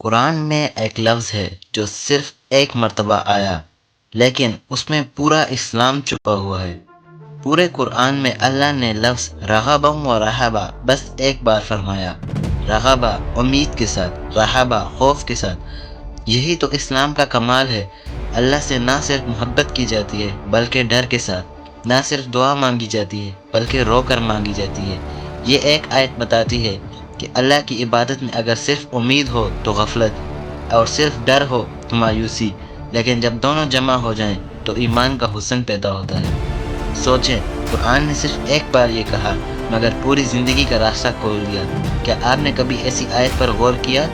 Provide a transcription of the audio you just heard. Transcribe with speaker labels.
Speaker 1: قرآن میں ایک لفظ ہے جو صرف ایک مرتبہ آیا، لیکن اس میں پورا اسلام چھپا ہوا ہے۔ پورے قرآن میں اللہ نے لفظ رغبا و رہبا بس ایک بار فرمایا۔ رغبا امید کے ساتھ، رہبا خوف کے ساتھ۔ یہی تو اسلام کا کمال ہے۔ اللہ سے نہ صرف محبت کی جاتی ہے بلکہ ڈر کے ساتھ، نہ صرف دعا مانگی جاتی ہے بلکہ رو کر مانگی جاتی ہے۔ یہ ایک آیت بتاتی ہے کہ اللہ کی عبادت میں اگر صرف امید ہو تو غفلت، اور صرف ڈر ہو تو مایوسی، لیکن جب دونوں جمع ہو جائیں تو ایمان کا حسن پیدا ہوتا ہے۔ سوچیں، قرآن نے صرف ایک بار یہ کہا مگر پوری زندگی کا راستہ کھول دیا۔ کیا آپ نے کبھی ایسی آیت پر غور کیا؟